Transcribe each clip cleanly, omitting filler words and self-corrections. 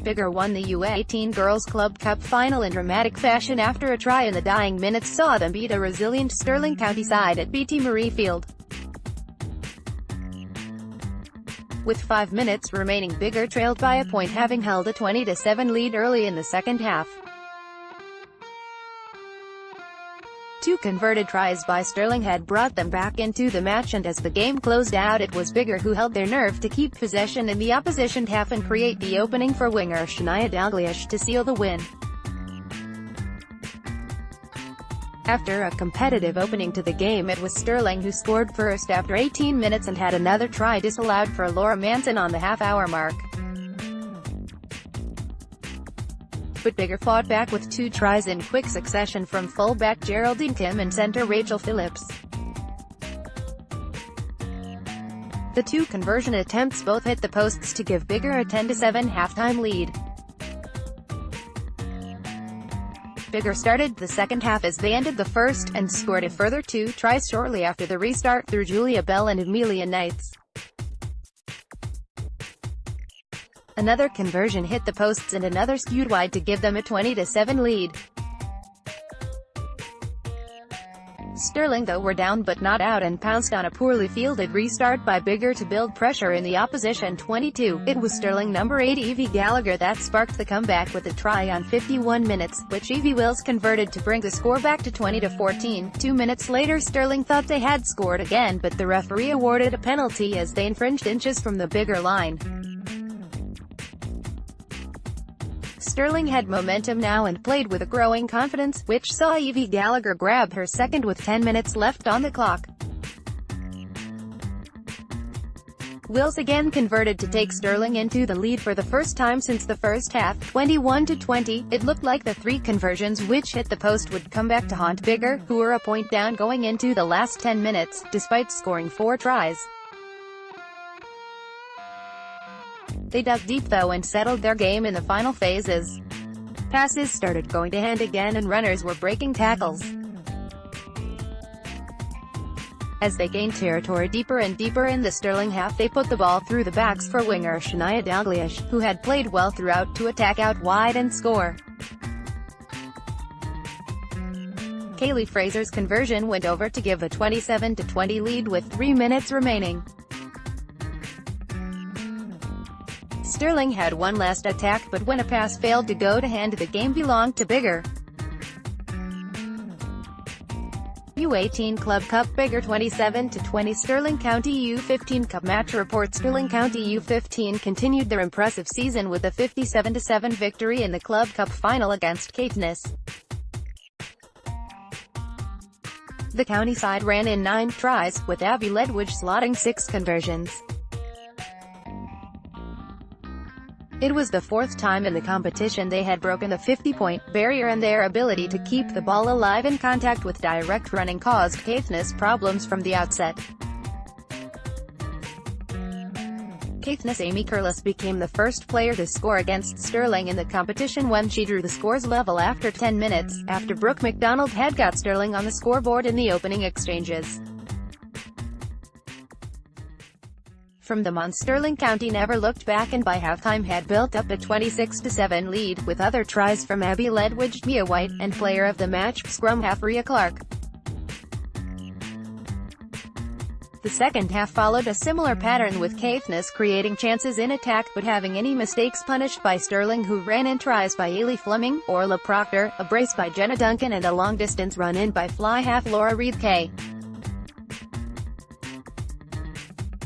Biggar won the U18 Girls Club Cup final in dramatic fashion after a try in the dying minutes saw them beat a resilient Stirling County side at BT Murrayfield. With 5 minutes remaining, Biggar trailed by a point, having held a 20-7 lead early in the second half. 2 converted tries by Stirling had brought them back into the match, and as the game closed out, it was Biggar who held their nerve to keep possession in the opposition half and create the opening for winger Shania Dalgleish to seal the win. After a competitive opening to the game, it was Stirling who scored first after 18 minutes and had another try disallowed for Laura Manson on the half-hour mark. But Biggar fought back with 2 tries in quick succession from full-back Geraldine Kim and centre Rachel Phillips. The 2 conversion attempts both hit the posts to give Biggar a 10-7 halftime lead. Biggar started the second half as they ended the first, and scored a further 2 tries shortly after the restart through Julia Bell and Amelia Knights. Another conversion hit the posts and another skewed wide to give them a 20-7 lead. Stirling, though, were down but not out and pounced on a poorly fielded restart by Biggar to build pressure in the opposition 22. It was Stirling number 8 Evie Gallagher that sparked the comeback with a try on 51 minutes, which Evie Wills converted to bring the score back to 20-14. 2 minutes later, Stirling thought they had scored again, but the referee awarded a penalty as they infringed inches from the Biggar line. Stirling had momentum now and played with a growing confidence, which saw Evie Gallagher grab her second with 10 minutes left on the clock. Wills again converted to take Stirling into the lead for the first time since the first half, 21-20. It looked like the 3 conversions which hit the post would come back to haunt Biggar, who were a point down going into the last 10 minutes, despite scoring 4 tries. They dug deep though and settled their game in the final phases. Passes started going to hand again and runners were breaking tackles. As they gained territory deeper and deeper in the Stirling half, they put the ball through the backs for winger Shania Dalgleish, who had played well throughout, to attack out wide and score. Kaylee Fraser's conversion went over to give a 27-20 lead with 3 minutes remaining. Stirling had one last attack, but when a pass failed to go to hand, the game belonged to Biggar. U18 Club Cup Biggar 27-20 Stirling County U15 Cup Match Report. Stirling County U15 continued their impressive season with a 57-7 victory in the Club Cup final against Caithness. The county side ran in 9 tries, with Abby Ledwidge slotting 6 conversions. It was the 4th time in the competition they had broken the 50-point barrier, and their ability to keep the ball alive in contact with direct running caused Caithness problems from the outset. Caithness' Amy Curlis became the first player to score against Stirling in the competition when she drew the scores level after 10 minutes, after Brooke McDonald had got Stirling on the scoreboard in the opening exchanges. From the on, Stirling County never looked back and by halftime had built up a 26-7 lead, with other tries from Abby Ledwidge, Mia White, and player of the match, scrum half Rhea Clark. The second half followed a similar pattern, with Caithness creating chances in attack, but having any mistakes punished by Stirling, who ran in tries by Ailey Fleming, Orla Proctor, a brace by Jenna Duncan, and a long-distance run-in by fly half Laura Reed-Kay.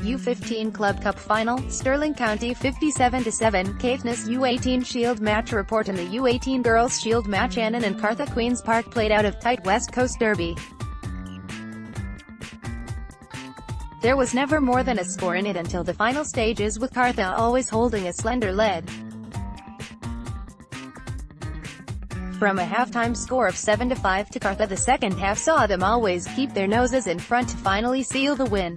U15 Club Cup Final, Stirling County 57-7, Caithness U18 Shield Match Report. In the U18 Girls Shield match, Annan and Cartha Queen's Park played out of tight West Coast derby. There was never more than a score in it until the final stages, with Cartha always holding a slender lead. From a halftime score of 7-5 to Cartha, the second half saw them always keep their noses in front to finally seal the win.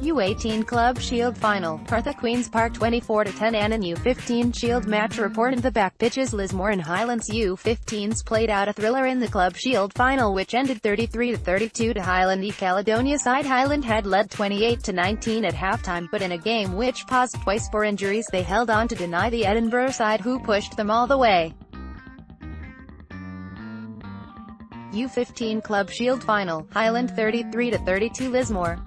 U18 Club Shield Final, Perth at Queen's Park 24-10. Annan U15 Shield match report. In the back pitches, Lismore and Highlands U15s played out a thriller in the Club Shield Final, which ended 33-32 to Highland. The Caledonia side. Highland had led 28-19 at halftime, but in a game which paused twice for injuries, they held on to deny the Edinburgh side, who pushed them all the way. U15 Club Shield Final, Highland 33-32 Lismore.